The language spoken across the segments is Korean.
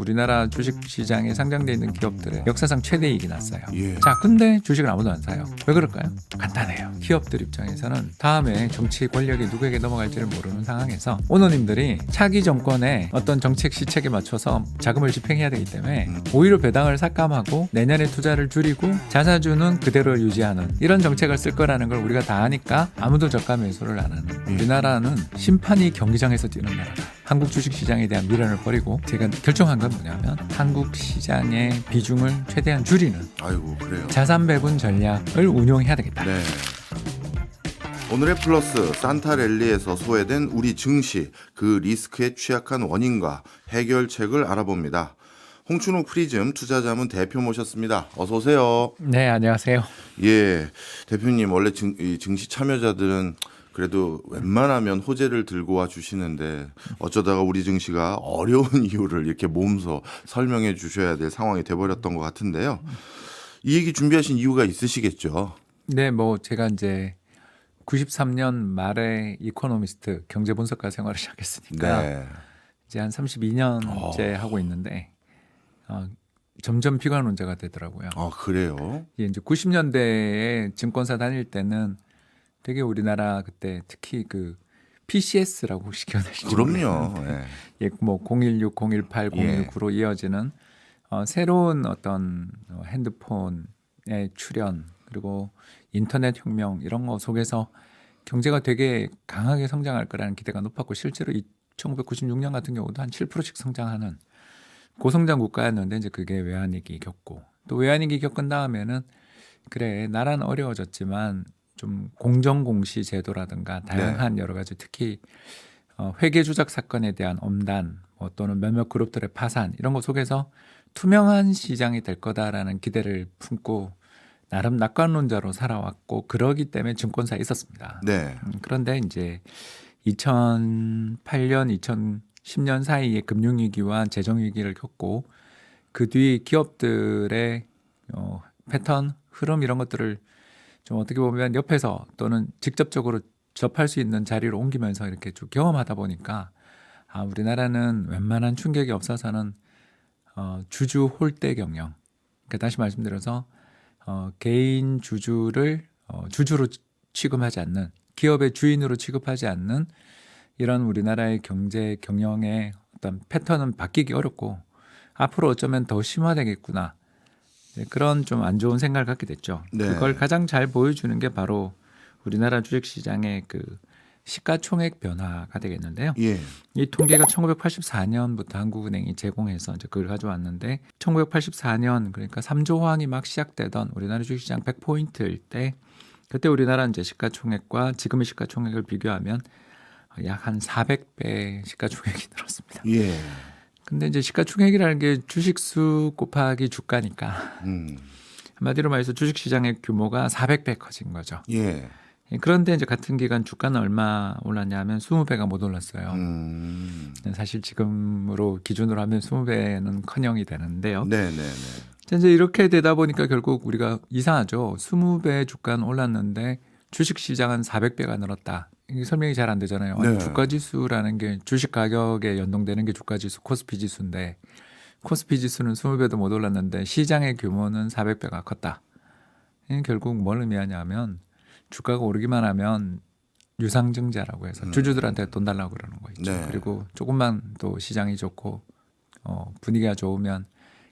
우리나라 주식시장에 상장돼 있는 기업들의 역사상 최대 이익이 났어요. 예. 자, 근데 주식을 아무도 안 사요. 왜 그럴까요? 간단해요. 기업들 입장에서는 다음에 정치 권력이 누구에게 넘어갈지를 모르는 상황에서 오너님들이 차기 정권의 어떤 정책 시책에 맞춰서 자금을 집행해야 되기 때문에 오히려 배당을 삭감하고 내년에 투자를 줄이고 자사주는 그대로 유지하는 이런 정책을 쓸 거라는 걸 우리가 다 아니까 아무도 저가 매수를 안 하는, 우리나라는 심판이 경기장에서 뛰는 나라다. 한국 주식시장에 대한 미련을 버리고 제가 결정한 건 뭐냐면 한국 시장의 비중을 최대한 줄이는 아이고 그래요. 자산 배분 전략을 운용해야 되겠다. 네. 오늘의 플러스, 산타랠리에서 소외된 우리 증시, 그 리스크에 취약한 원인과 해결책을 알아봅니다. 홍춘욱 프리즘 투자자문 대표 모셨습니다. 어서 오세요. 네, 안녕하세요. 예, 대표님 원래 이 증시 참여자들은 그래도 웬만하면 호재를 들고 와 주시는데 어쩌다가 우리 증시가 어려운 이유를 이렇게 몸소 설명해 주셔야 될 상황이 돼버렸던 것 같은데요. 이 얘기 준비하신 이유가 있으시겠죠? 네, 뭐 제가 이제 93년 말에 이코노미스트 경제 분석가 생활을 시작했으니까 네. 이제 한 32년째 하고 있는데 점점 비관론자가 되더라고요. 아 그래요? 이제 90년대에 증권사 다닐 때는 되게 우리나라 그때 특히 그 PCS라고 혹시 기억나시죠? 그럼요. 네. 예, 뭐 016, 018, 예. 019로 이어지는 새로운 어떤 핸드폰의 출현 그리고 인터넷 혁명 이런 거 속에서 경제가 되게 강하게 성장할 거라는 기대가 높았고 실제로 1996년 같은 경우도 한 7%씩 성장하는 고성장 국가였는데 이제 그게 외환위기 겪고 또 외환위기 겪은 다음에는 그래 나라는 어려워졌지만 좀 공정공시 제도라든가 다양한 여러 가지 특히 회계 조작 사건에 대한 엄단 또는 몇몇 그룹들의 파산 이런 것 속에서 투명한 시장이 될 거다라는 기대를 품고 나름 낙관론자로 살아왔고 그러기 때문에 증권사에 있었습니다. 네. 그런데 이제 2008년, 2010년 사이에 금융위기와 재정위기를 겪고 그 뒤 기업들의 패턴, 흐름 이런 것들을 좀 어떻게 보면 옆에서 또는 직접적으로 접할 수 있는 자리로 옮기면서 이렇게 쭉 경험하다 보니까 우리나라는 웬만한 충격이 없어서는 주주 홀대 경영. 그러니까 다시 말씀드려서 개인 주주를 주주로 취급하지 않는 기업의 주인으로 취급하지 않는 이런 우리나라의 경제 경영의 어떤 패턴은 바뀌기 어렵고 앞으로 어쩌면 더 심화되겠구나. 그런 좀 안 좋은 생각을 갖게 됐죠. 네. 그걸 가장 잘 보여주는 게 바로 우리나라 주식시장의 그 시가총액 변화가 되겠는데요. 예. 이 통계가 1984년부터 한국은행이 제공해서 이제 그걸 가져왔는데 1984년 그러니까 3조 호황이 막 시작되던 우리나라 주식시장 100포인트일 때 그때 우리나라 이제 시가총액과 지금의 시가총액을 비교하면 약 한 400배 시가총액이 늘었습니다. 예. 근데 이제 시가총액이라는 게 주식수 곱하기 주가니까 한마디로 말해서 주식시장의 규모가 400배 커진 거죠. 예. 그런데 이제 같은 기간 주가는 얼마 올랐냐면 20배가 못 올랐어요. 사실 지금으로 기준으로 하면 20배는 커녕이 되는데요. 네네네. 이제 이렇게 되다 보니까 결국 우리가 이상하죠. 20배 주가는 올랐는데 주식시장은 400배가 늘었다. 이게 설명이 잘 안 되잖아요. 네. 주가지수라는 게 주식 가격에 연동되는 게 주가지수 코스피 지수인데 코스피 지수는 20배도 못 올랐는데 시장의 규모는 400배가 컸다. 이게 결국 뭘 의미하냐면 주가가 오르기만 하면 유상증자라고 해서 주주들한테 돈 달라고 그러는 거 있죠. 네. 그리고 조금만 또 시장이 좋고 분위기가 좋으면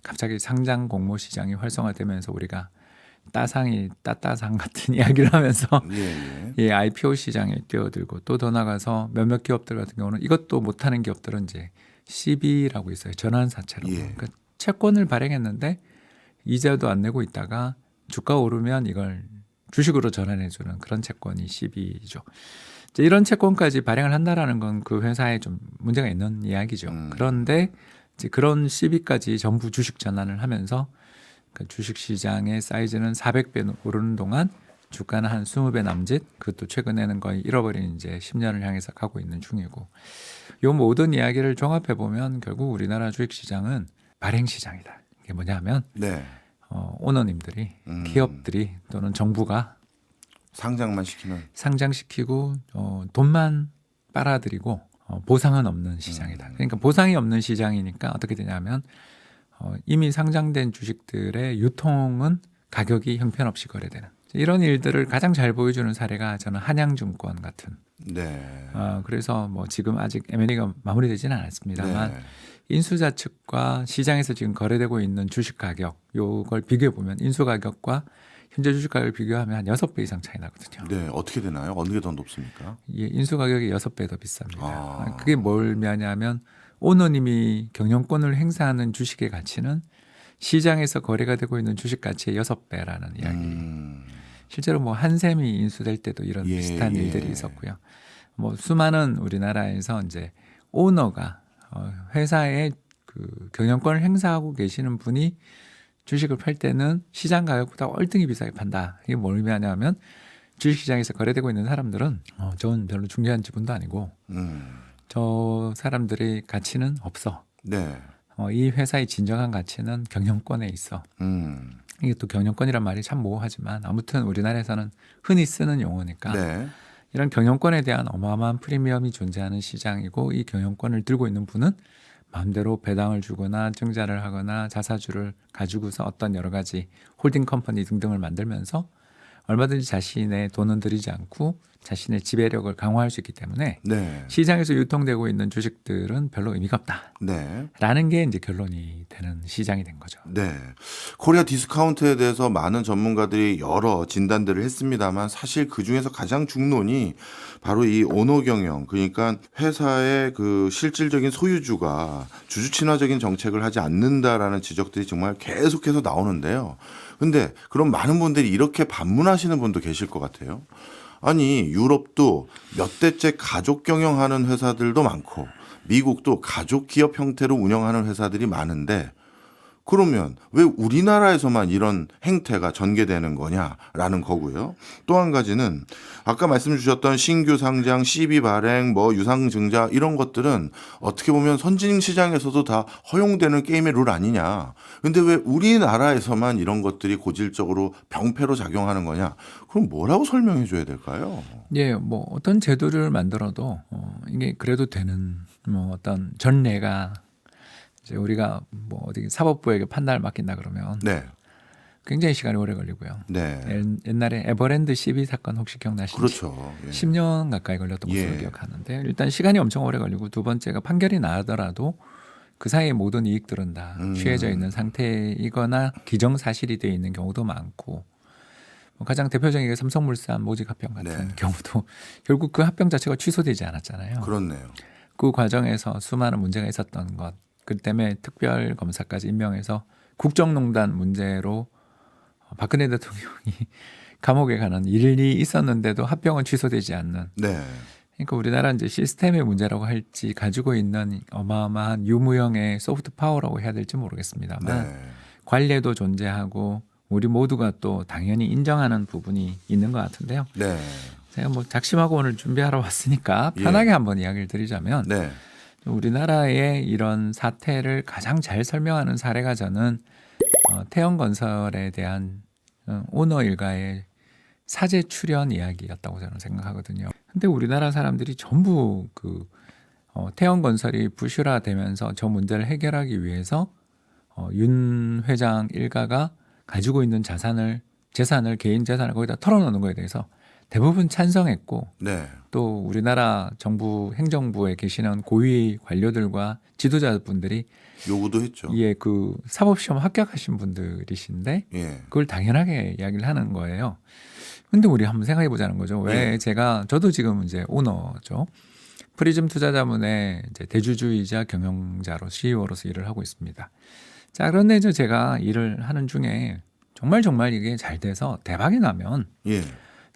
갑자기 상장 공모 시장이 활성화되면서 우리가 따따상 같은 이야기를 하면서 예. 이 IPO 시장에 뛰어들고 또 더 나가서 몇몇 기업들 같은 경우는 이것도 못하는 기업들은 이제 CB라고 있어요. 전환사채라고. 예. 그러니까 채권을 발행했는데 이자도 안 내고 있다가 주가 오르면 이걸 주식으로 전환해주는 그런 채권이 CB죠. 이런 채권까지 발행을 한다라는 건 그 회사에 좀 문제가 있는 이야기죠. 그런데 이제 그런 CB까지 전부 주식 전환을 하면서 그 주식시장의 사이즈는 400배 오르는 동안 주가는 한 20배 남짓, 그것도 최근에는 거의 잃어버린 이제 10년을 향해서 가고 있는 중이고, 이 모든 이야기를 종합해 보면 결국 우리나라 주식시장은 발행시장이다. 이게 뭐냐면 네. 오너님들이 기업들이 또는 정부가 상장만 시키는. 상장시키고 돈만 빨아들이고 보상은 없는 시장이다. 그러니까 보상이 없는 시장이니까 어떻게 되냐면 이미 상장된 주식들의 유통은 가격이 형편없이 거래되는 이런 일들을 가장 잘 보여주는 사례가 저는 한양증권 같은. 네. 그래서 뭐 지금 아직 M&A가 마무리되지는 않았습니다만 네. 인수자 측과 시장에서 지금 거래되고 있는 주식 가격 요걸 비교해 보면 인수 가격과 현재 주식 가격을 비교하면 한 6배 이상 차이 나거든요. 네. 어떻게 되나요? 어느 게 더 높습니까? 이 인수 가격이 6배 더 비쌉니다. 아. 그게 뭘 의미하냐면 오너님이 경영권을 행사하는 주식의 가치는 시장에서 거래가 되고 있는 주식 가치의 6배라는 이야기. 실제로 뭐 한샘이 인수될 때도 이런 예, 비슷한 예. 일들이 있었고요. 뭐 수많은 우리나라에서 이제 오너가 회사의 그 경영권을 행사하고 계시는 분이 주식을 팔 때는 시장 가격보다 월등히 비싸게 판다. 이게 뭘 의미하냐면 주식시장에서 거래되고 있는 사람들은 저는 별로 중요한 지분도 아니고 저 사람들의 가치는 없어. 네. 이 회사의 진정한 가치는 경영권에 있어. 이게 또 경영권이란 말이 참 모호하지만 아무튼 우리나라에서는 흔히 쓰는 용어니까 네. 이런 경영권에 대한 어마어마한 프리미엄이 존재하는 시장이고 이 경영권을 들고 있는 분은 마음대로 배당을 주거나 증자를 하거나 자사주를 가지고서 어떤 여러 가지 홀딩 컴퍼니 등등을 만들면서 얼마든지 자신의 돈은 들이지 않고 자신의 지배력을 강화할 수 있기 때문에 네. 시장에서 유통되고 있는 주식들은 별로 의미가 없다. 네. 라는 게 이제 결론이 되는 시장이 된 거죠. 네. 코리아 디스카운트에 대해서 많은 전문가들이 여러 진단들을 했습니다만 사실 그 중에서 가장 중론이 바로 이 오너 경영, 그러니까 회사의 그 실질적인 소유주가 주주 친화적인 정책을 하지 않는다라는 지적들이 정말 계속해서 나오는데요. 근데 그럼 많은 분들이 이렇게 반문하시는 분도 계실 것 같아요. 아니, 유럽도 몇 대째 가족 경영하는 회사들도 많고 미국도 가족 기업 형태로 운영하는 회사들이 많은데 그러면 왜 우리나라에서만 이런 행태가 전개되는 거냐라는 거고요. 또 한 가지는 아까 말씀 주셨던 신규 상장, CB 발행, 뭐 유상증자 이런 것들은 어떻게 보면 선진 시장에서도 다 허용되는 게임의 룰 아니냐. 근데 왜 우리나라에서만 이런 것들이 고질적으로 병폐로 작용하는 거냐. 그럼 뭐라고 설명해 줘야 될까요? 예, 뭐 어떤 제도를 만들어도 이게 그래도 되는 뭐 어떤 전례가 이제 우리가 뭐 어디 사법부에게 판단을 맡긴다 그러면 네. 굉장히 시간이 오래 걸리고요. 네. 옛날에 에버랜드 CB 사건 혹시 기억나시는지? 그렇죠. 예. 10년 가까이 걸렸던 것으로 예. 기억하는데 일단 시간이 엄청 오래 걸리고 두 번째가 판결이 나더라도 그 사이에 모든 이익들은 다 취해져 있는 상태이거나 기정사실이 되어 있는 경우도 많고 뭐 가장 대표적인 게 삼성물산 모직 합병 같은 네. 경우도 결국 그 합병 자체가 취소되지 않았잖아요. 그렇네요. 그 과정에서 수많은 문제가 있었던 것, 그 때문에 특별 검사까지 임명해서 국정농단 문제로 박근혜 대통령이 감옥에 가는 일이 있었는데도 합병은 취소되지 않는. 네. 그러니까 우리나라 이제 시스템의 문제라고 할지 가지고 있는 어마어마한 유무형의 소프트 파워라고 해야 될지 모르겠습니다만 네. 관례도 존재하고 우리 모두가 또 당연히 인정하는 부분이 있는 것 같은데요. 네. 제가 뭐 작심하고 오늘 준비하러 왔으니까 예. 편하게 한번 이야기를 드리자면 네. 우리나라의 이런 사태를 가장 잘 설명하는 사례가 저는 태영건설에 대한 오너 일가의 사제 출연 이야기였다고 저는 생각하거든요. 근데 우리나라 사람들이 전부 그 태영건설이 부실화되면서 저 문제를 해결하기 위해서 윤 회장 일가가 가지고 있는 재산을 개인 재산을 거기다 털어놓는 거에 대해서 대부분 찬성했고 네. 또 우리나라 정부 행정부에 계시는 고위 관료들과 지도자분들이 요구도 했죠. 예, 그 사법시험 합격하신 분들이신데 예. 그걸 당연하게 이야기를 하는 거예요. 근데 우리 한번 생각해 보자는 거죠. 왜 예. 저도 지금 이제 오너죠. 프리즘 투자자문의 이제 대주주이자 경영자로 CEO로서 일을 하고 있습니다. 자, 그런데 이제 제가 일을 하는 중에 정말 이게 잘 돼서 대박이 나면 예.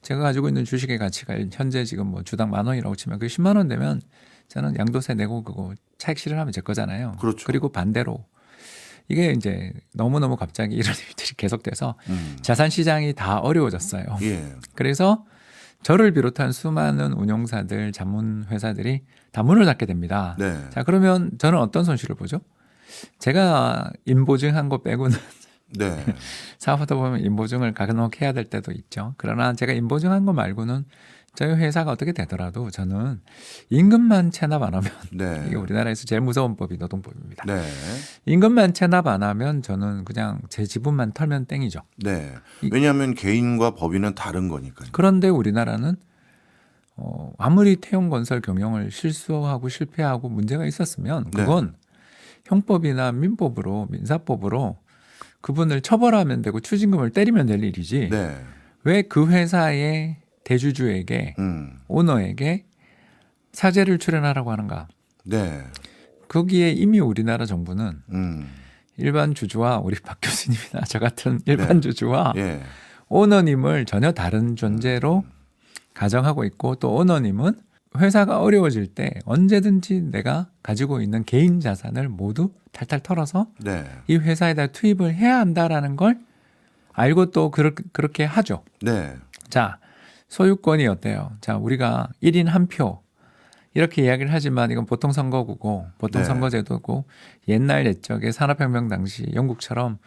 제가 가지고 있는 주식의 가치가 현재 지금 뭐 주당 10,000원이라고 치면 그 10만 원 되면 저는 양도세 내고 그거 차익 실현하면 제 거잖아요. 그렇죠. 그리고 반대로 이게 이제 너무너무 갑자기 이런 일들이 계속돼서 자산 시장이 다 어려워졌어요. 예. 그래서 저를 비롯한 수많은 운용사들, 자문 회사들이 다 문을 닫게 됩니다. 네. 자, 그러면 저는 어떤 손실을 보죠? 제가 인보증한 거 빼고는 네. 사업하다 보면 인보증을 간혹 해야 될 때도 있죠. 그러나 제가 인보증한 거 말고는 저희 회사가 어떻게 되더라도 저는 임금만 체납 안 하면 네. 이게 우리나라에서 제일 무서운 법이 노동법입니다. 네. 임금만 체납 안 하면 저는 그냥 제 지분만 털면 땡이죠. 네. 왜냐하면 개인과 법인은 다른 거니까요. 그런데 우리나라는 아무리 태용건설 경영을 실수하고 실패하고 문제가 있었으면 그건 형법이나 민법으로 민사법으로 그분을 처벌하면 되고 추징금을 때리면 될 일이지 네. 왜 그 회사의 대주주에게 오너에게 사죄를 출연하라고 하는가. 네. 거기에 이미 우리나라 정부는 음. 일반 주주와 우리 박 교수님이나 저 같은 일반 주주와 예. 오너님을 전혀 다른 존재로 가정하고 있고 또 오너님은 회사가 어려워질 때 언제든지 내가 가지고 있는 개인 자산을 모두 탈탈 털어서 네. 이 회사에다 투입을 해야 한다라는 걸 알고 또 그렇게 하죠. 네. 자, 소유권이 어때요? 자, 우리가 1인 1표 이렇게 이야기를 하지만 이건 보통 선거구고 보통 네. 선거제도고 옛날 옛적에 산업혁명 당시 영국처럼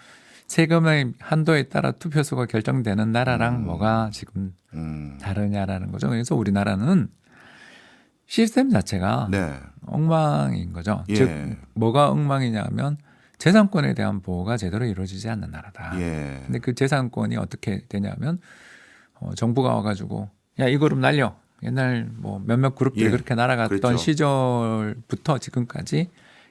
세금의 한도에 따라 투표수가 결정되는 나라랑 뭐가 지금 다르냐라는 거죠. 그래서 우리나라는 시스템 자체가 네. 엉망인 거죠. 예. 즉 뭐가 엉망이냐면 재산권에 대한 보호가 제대로 이루어지지 않는 나라다. 예. 근데 그 재산권이 어떻게 되냐면 정부가 와가지고 야 이 그룹 날려. 옛날 뭐 몇몇 그룹들이 예. 그렇게 날아갔던 그렇죠. 시절부터 지금까지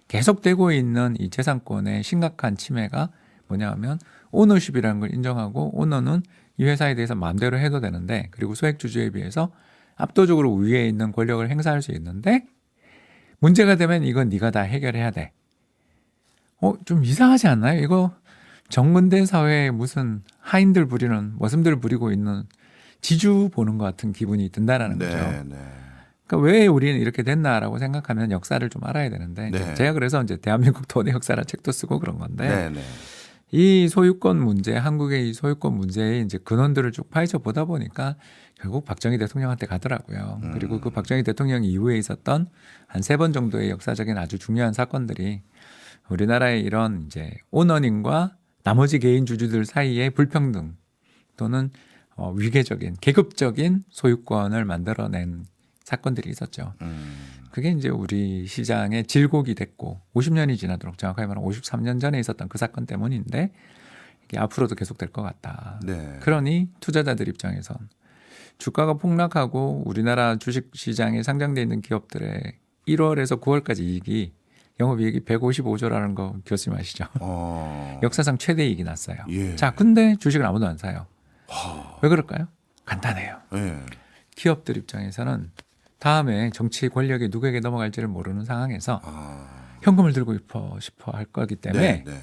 계속되고 있는 이 재산권의 심각한 침해가 뭐냐면 오너십이라는 걸 인정하고 오너는 이 회사에 대해서 마음대로 해도 되는데 그리고 소액주주에 비해서 압도적으로 위에 있는 권력을 행사할 수 있는데 문제가 되면 이건 네가 다 해결해야 돼. 좀 이상하지 않나요? 이거 정근대 사회에 무슨 하인들 부리는 머슴들 부리고 있는 지주 보는 것 같은 기분이 든다라는 거죠. 네. 그러니까 왜 우리는 이렇게 됐나라고 생각하면 역사를 좀 알아야 되는데 네. 제가 그래서 이제 대한민국 돈의 역사라는 책도 쓰고 그런 건데 네. 네. 이 소유권 문제, 한국의 이 소유권 문제의 이제 근원들을 쭉 파헤쳐 보다 보니까 결국 박정희 대통령한테 가더라고요. 그리고 그 박정희 대통령 이후에 있었던 한 3번 정도의 역사적인 아주 중요한 사건들이 우리나라의 이런 이제 오너님과 나머지 개인 주주들 사이의 불평등 또는 위계적인 계급적인 소유권을 만들어낸 사건들이 있었죠. 그게 이제 우리 시장의 질곡이 됐고 50년이 지나도록 정확하게 말하면 53년 전에 있었던 그 사건 때문인데 이게 앞으로도 계속될 것 같다. 네. 그러니 투자자들 입장에선 주가가 폭락하고 우리나라 주식시장에 상장돼 있는 기업들의 1월에서 9월까지 이익이 영업이익이 155조라는 거 교수님 아시죠? 역사상 최대 이익이 났어요. 예. 자, 근데 주식을 아무도 안 사요. 왜 그럴까요? 간단해요. 예. 기업들 입장에서는 다음에 정치 권력이 누구에게 넘어갈지를 모르는 상황에서 현금을 들고 싶어 할 거기 때문에 네.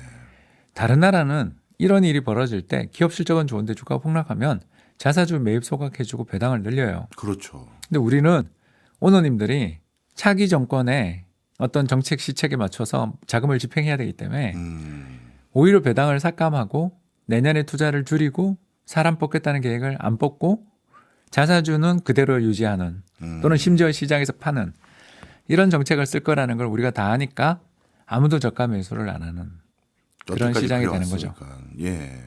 다른 나라는 이런 일이 벌어질 때 기업 실적은 좋은데 주가가 폭락하면 자사주 매입 소각해주고 배당을 늘려요. 그렇죠. 근데 우리는 오너님들이 차기 정권의 어떤 정책 시책에 맞춰서 자금을 집행해야 되기 때문에 오히려 배당을 삭감하고 내년에 투자를 줄이고 사람 뽑겠다는 계획을 안 뽑고 자사주는 그대로 유지하는 또는 심지어 시장에서 파는 이런 정책을 쓸 거라는 걸 우리가 다 아니까 아무도 저가 매수를 안 하는 그런 여태까지 시장이 되는 거죠. 그래왔으니까. 예.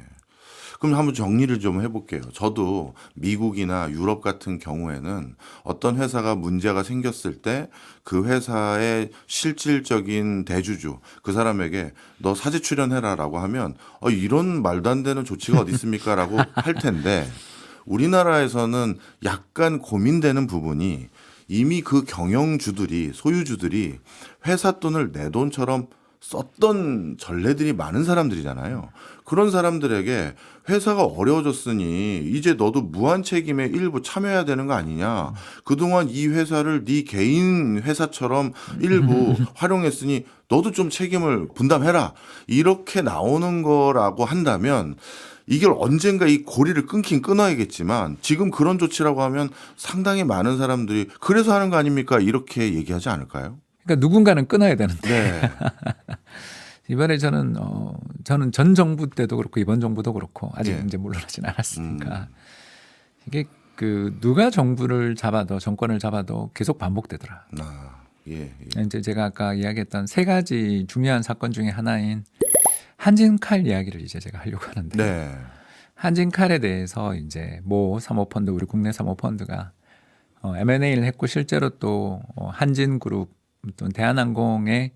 그럼 한번 정리를 좀 해볼게요. 저도 미국이나 유럽 같은 경우에는 어떤 회사가 문제가 생겼을 때 그 회사의 실질적인 대주주 그 사람에게 너 사제 출연해라라고 하면 이런 말도 안 되는 조치가 어디 있습니까라고 할 텐데 우리나라에서는 약간 고민되는 부분이 이미 그 경영주들이 소유주들이 회사 돈을 내 돈처럼 썼던 전례들이 많은 사람들이잖아요. 그런 사람들에게 회사가 어려워졌으니 이제 너도 무한 책임에 일부 참여해야 되는 거 아니냐. 그동안 이 회사를 네 개인 회사처럼 일부 활용했으니 너도 좀 책임을 분담해라. 이렇게 나오는 거라고 한다면 이걸 언젠가 이 고리를 끊긴 끊어야겠지만 지금 그런 조치라고 하면 상당히 많은 사람들이 그래서 하는 거 아닙니까? 이렇게 얘기하지 않을까요? 그러니까 누군가는 끊어야 되는데 네. 이번에 저는 전 정부 때도 그렇고 이번 정부도 그렇고 아직 예. 이제 물러나진 않았으니까 이게 그 누가 정부를 잡아도 정권을 잡아도 계속 반복되더라. 예. 이제 제가 아까 이야기했던 3가지 중요한 사건 중에 하나인 한진칼 이야기를 이제 제가 하려고 하는데 네. 한진칼에 대해서 이제 모 사모펀드 우리 국내 사모펀드가 M&A를 했고 실제로 또 한진그룹 또 대한항공의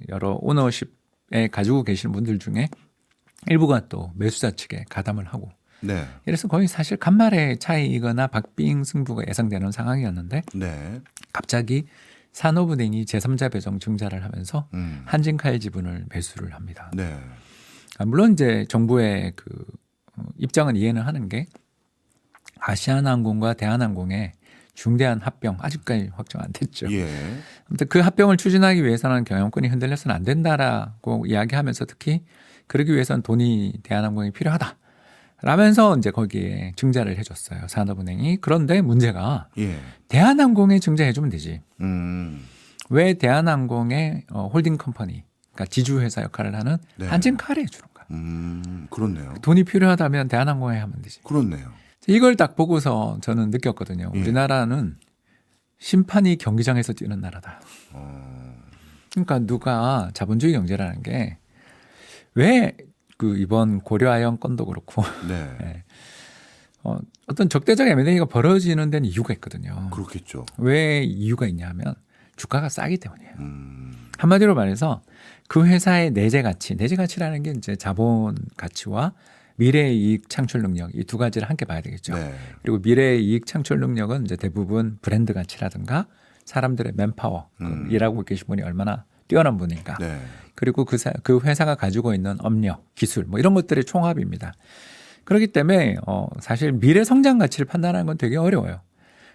여러 오너십에 가지고 계시는 분들 중에 일부가 또 매수자 측에 가담을 하고 네. 이래서 거의 사실 간말의 차이이거나 박빙 승부가 예상되는 상황이었는데 네. 갑자기 산업은행이 제3자 배정 증자를 하면서 음. 한진칼 지분을 매수를 합니다. 네. 물론 이제 정부의 그 입장은 이해는 하는 게 아시아나항공과 대한항공의 중대한 합병 아직까지 확정 안 됐죠. 예. 아무튼 그 합병을 추진하기 위해서는 경영권이 흔들려서는 안 된다라고 이야기하면서 특히 그러기 위해서는 돈이 대한항공이 필요하다. 라면서 이제 거기에 증자를 해줬어요. 산업은행이. 그런데 문제가 예. 대한항공에 증자해주면 되지. 음. 왜 대한항공의 홀딩 컴퍼니, 그러니까 지주회사 역할을 하는 네. 한진칼에 해주는 거야. 그렇네요. 돈이 필요하다면 대한항공에 하면 되지. 그렇네요. 이걸 딱 보고서 저는 느꼈거든요. 예. 우리나라는 심판이 경기장에서 뛰는 나라다. 그러니까 누가 자본주의 경제라는 게 왜 그 이번 고려아연 건도 그렇고 네. 네. 어떤 적대적 M&A가 벌어지는 데는 이유가 있거든요. 그렇겠죠. 왜 이유가 있냐면 주가가 싸기 때문이에요. 음. 한마디로 말해서 그 회사의 내재 가치라는 게 이제 자본 가치와 미래의 이익 창출 능력 이 두 가지를 함께 봐야 되겠죠. 네. 그리고 미래의 이익 창출 능력은 이제 대부분 브랜드 가치라든가 사람들의 맨파워, 일하고 계신 분이 얼마나 뛰어난 분인가. 네. 그리고 그 회사가 가지고 있는 업력, 기술 뭐 이런 것들의 총합입니다. 그렇기 때문에 사실 미래 성장 가치를 판단하는 건 되게 어려워요.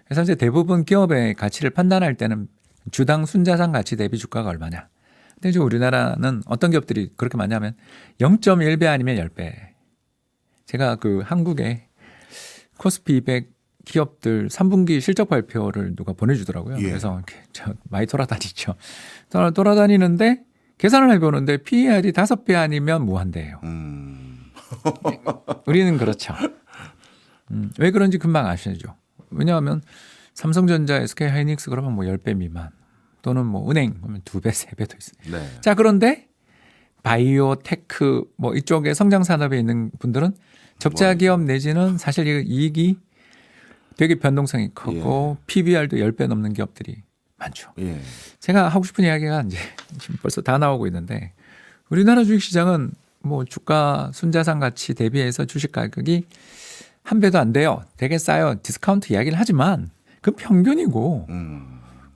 그래서 이제 대부분 기업의 가치를 판단할 때는 주당 순자산 가치 대비 주가가 얼마냐. 근데 이제 우리나라는 어떤 기업들이 그렇게 많냐면 0.1배 아니면 10배. 제가 그 한국에 코스피 200 기업들 3분기 실적 발표를 누가 보내주더라고요. 예. 그래서 이렇게 저 많이 돌아다니죠. 돌아다니는데 계산을 해보는데 PER이 5배 아니면 무한대예요. 우리는 그렇죠. 왜 그런지 금방 아시죠. 왜냐하면 삼성전자, SK하이닉스 그러면 뭐 10배 미만 또는 뭐 은행 그러면 2배, 3배도 있어요. 네. 자, 그런데 바이오, 테크 뭐 이쪽에 성장 산업에 있는 분들은 적자 기업 내지는 사실 이 이익이 되게 변동성이 크고 PBR도 10배 넘는 기업들이 많죠. 예. 제가 하고 싶은 이야기가 이제 지금 벌써 다 나오고 있는데 우리나라 주식시장은 뭐 주가 순자산 가치 대비해서 주식 가격이 한 배도 안 돼요. 되게 싸요. 디스카운트 이야기를 하지만 그건 평균이고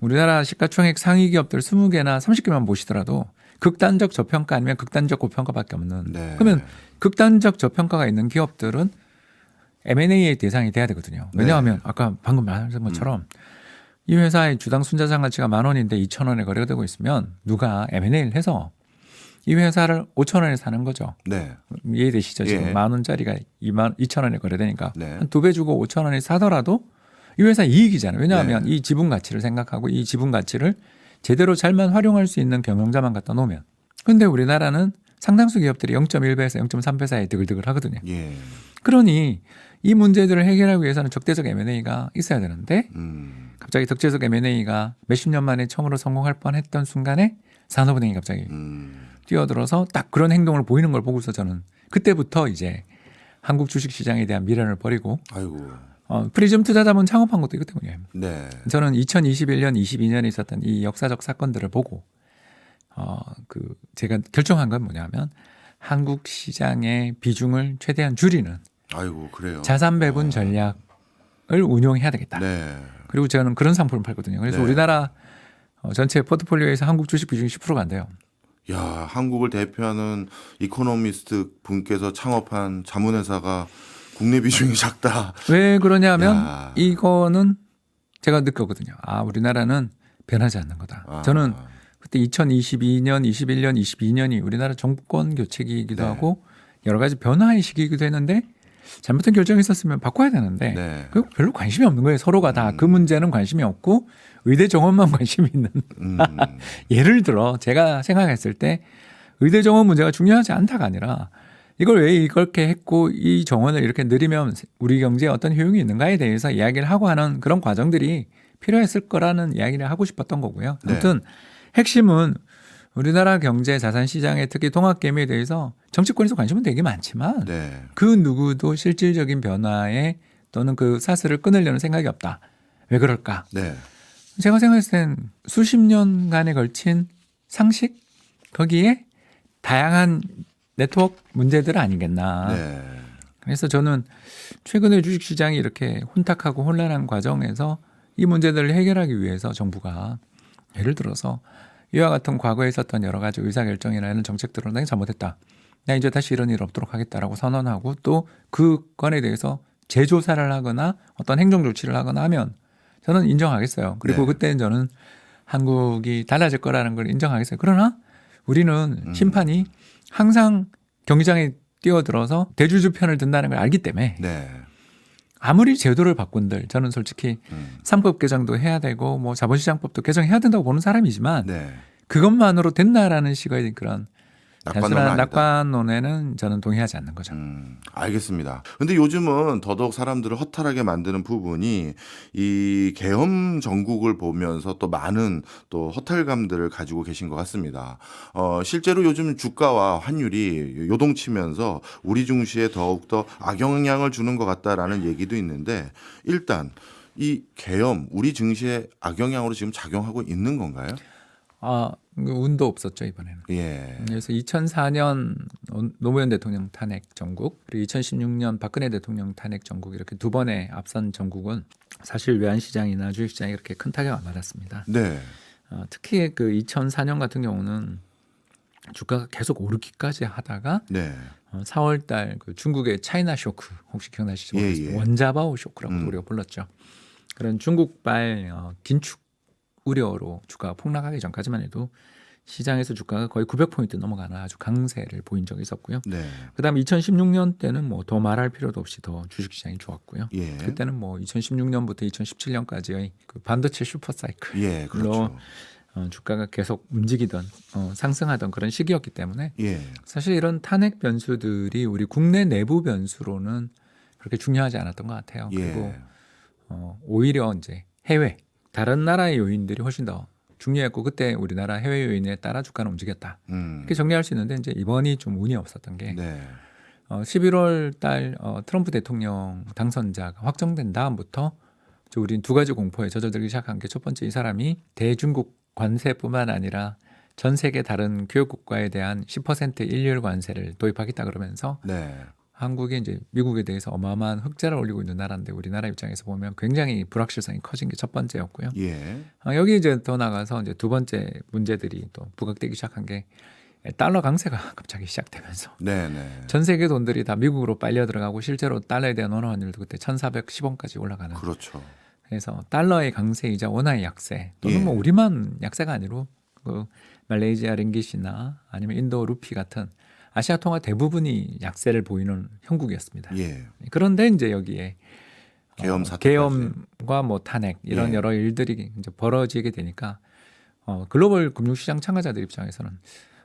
우리나라 시가총액 상위 기업들 20개나 30개만 보시더라도 극단적 저평가 아니면 극단적 고평가밖에 없는. 네. 그러면 극단적 저평가가 있는 기업들은 M&A의 대상이 돼야 되거든요. 왜냐하면 아까 방금 말한 것처럼 이 회사의 주당 순자산 가치가 10,000원인데 2,000원에 거래되고 있으면 누가 M&A를 해서 이 회사를 5,000원에 사는 거죠. 네. 이해되시죠? 지금 예. 10,000원짜리가 2,000원에 거래되니까 네. 한 2배 주고 5,000원에 사더라도 이 회사 이익이잖아요. 왜냐하면 네. 이 지분 가치를 생각하고 이 지분 가치를 제대로 잘만 활용할 수 있는 경영자만 갖다 놓으면. 그런데 우리나라는 상당수 기업들이 0.1배에서 0.3배 사이에 드글드글 하거든요. 예. 그러니 이 문제들을 해결하기 위해서는 적대적 M&A가 있어야 되는데 갑자기 적대적 M&A가 몇십 년 만에 처음으로 성공할 뻔했던 순간에 산업은행이 갑자기 뛰어들어서 딱 그런 행동을 보이는 걸 보고서 저는 그때부터 이제 한국 주식시장에 대한 미련을 버리고 아이고. 프리즘 투자자문 창업한 것도 이것 때문이에요. 네. 저는 2021년, 22년에 있었던 이 역사적 사건들을 보고 제가 결정한 건 뭐냐면 한국 시장의 비중을 최대한 줄이는 아이고, 그래요. 자산 배분 전략을 운용해야 되겠다. 네. 그리고 저는 그런 상품을 팔거든요. 그래서 네. 우리나라 전체 포트폴리오에서 한국 주식 비중이 10%가 안 돼요. 야, 한국을 대표하는 이코노미스트 분께서 창업한 자문회사가 국내 비중이 작다. 왜 그러냐면 야. 이거는 제가 느꼈거든요. 우리나라는 변하지 않는 거다. 저는 그때 2022년, 21년, 22년이 우리나라 정권 교체기이기도 네. 하고 여러 가지 변화의 시기이기도 했는데 잘못된 결정이 있었으면 바꿔야 되는데 네. 그 별로 관심이 없는 거예요. 서로가 다 그 문제는 관심이 없고 의대 정원만 관심이 있는. 예를 들어 제가 생각했을 때 의대 정원 문제가 중요하지 않다가 아니라 이걸 왜 이렇게 했고 이 정원을 이렇게 늘리면 우리 경제에 어떤 효용이 있는가에 대해서 이야기를 하고 하는 그런 과정들이 필요했을 거라는 이야기를 하고 싶었던 거고요. 아무튼 핵심은 우리나라 경제 자산 시장에 특히 동학개미에 대해서 정치권에서 관심은 되게 많지만 네. 그 누구도 실질적인 변화에 또는 그 사슬을 끊으려는 생각이 없다. 왜 그럴까? 네. 제가 생각했을 땐 수십 년간에 걸친 상식 거기에 다양한 네트워크 문제들 아니겠나. 네. 그래서 저는 최근에 주식시장이 이렇게 혼탁하고 혼란한 과정에서 이 문제들을 해결하기 위해서 정부가 예를 들어서 이와 같은 과거에 있었던 여러 가지 의사결정이나 이런 정책들을 내가 잘못했다. 나 이제 다시 이런 일 없도록 하겠다라고 선언하고 또 그 건에 대해서 재조사를 하거나 어떤 행정 조치를 하거나 하면 저는 인정하겠어요. 그리고 네. 그때는 저는 한국이 달라질 거라는 걸 인정하겠어요. 그러나 우리는 심판이 항상 경기장에 뛰어들어서 대주주 편을 든다는 걸 알기 때문에 네. 아무리 제도를 바꾼들 저는 솔직히 상법 개정도 해야 되고 뭐 자본시장법도 개정해야 된다고 보는 사람이지만 네. 그것만으로 된다라는 식의 그런 낙관론은 단순한 아니다. 낙관론에는 저는 동의하지 않는 거죠. 알겠습니다. 근데 요즘은 더더욱 사람들을 허탈하게 만드는 부분이 이 계엄 정국을 보면서 또 많은 또 허탈감들을 가지고 계신 것 같습니다. 실제로 요즘 주가와 환율이 요동치면서 우리 증시에 더욱더 악영향을 주는 것 같다라는 얘기도 있는데 일단 이 계엄 우리 증시에 악영향으로 지금 작용하고 있는 건가요? 운도 없었죠 이번에는. 예. 그래서 2004년 노무현 대통령 탄핵 정국 그리고 2016년 박근혜 대통령 탄핵 정국 이렇게 두 번의 앞선 정국은 사실 외환시장이나 주식시장이 그렇게 큰 타격을 안 받았습니다. 네. 특히 그 2004년 같은 경우는 주가가 계속 오르기까지 하다가 네. 4월 달 그 중국의 차이나 쇼크 혹시 기억나시죠? 예, 예. 원자바오 쇼크라고 우리가 불렀죠. 그런 중국발 긴축 우려로 주가가 폭락하기 전까지만 해도 시장에서 주가가 거의 900포인트 넘어가는 아주 강세를 보인 적이 있었고요. 네. 그다음에 2016년 때는 뭐 더 말할 필요도 없이 더 주식시장이 좋았고요. 예. 그때는 뭐 2016년부터 2017년까지의 그 반도체 슈퍼사이클로 예, 그렇죠. 주가가 계속 움직이던 상승하던 그런 시기였기 때문에 예. 사실 이런 탄핵 변수들이 우리 국내 내부 변수로는 그렇게 중요하지 않았던 것 같아요. 그리고 예. 오히려 이제 해외 다른 나라의 요인들이 훨씬 더 중요했고 그때 우리나라 해외 요인에 따라 주가는 움직였다. 이렇게 정리할 수 있는데 이제 이번이 좀 운이 없었던 게 네. 11월 달 트럼프 대통령 당선자가 확정된 다음부터 우린 두 가지 공포에 젖어들기 시작한 게 첫 번째 이 사람이 대중국 관세뿐만 아니라 전 세계 다른 교역국가에 대한 10% 일률 관세를 도입하겠다 그러면서 네. 한국이 이제 미국에 대해서 어마어마한 흑자를 올리고 있는 나라인데 우리나라 입장에서 보면 굉장히 불확실성이 커진 게 첫 번째였고요. 예. 여기 이제 더 나가서 이제 두 번째 문제들이 또 부각되기 시작한 게 달러 강세가 갑자기 시작되면서 네, 네. 전 세계 돈들이 다 미국으로 빨려 들어가고 실제로 달러에 대한 원화 환율도 그때 1,410원까지 올라가는. 그렇죠. 그래서 달러의 강세이자 원화의 약세 또는 예. 뭐 우리만 약세가 아니고 그 말레이시아 링깃이나 아니면 인도 루피 같은 아시아 통화 대부분이 약세를 보이는 형국이었습니다. 예. 그런데 이제 여기에 계엄 사태. 계엄과 뭐 탄핵 이런 예. 여러 일들이 이제 벌어지게 되니까 글로벌 금융시장 참가자들 입장에서는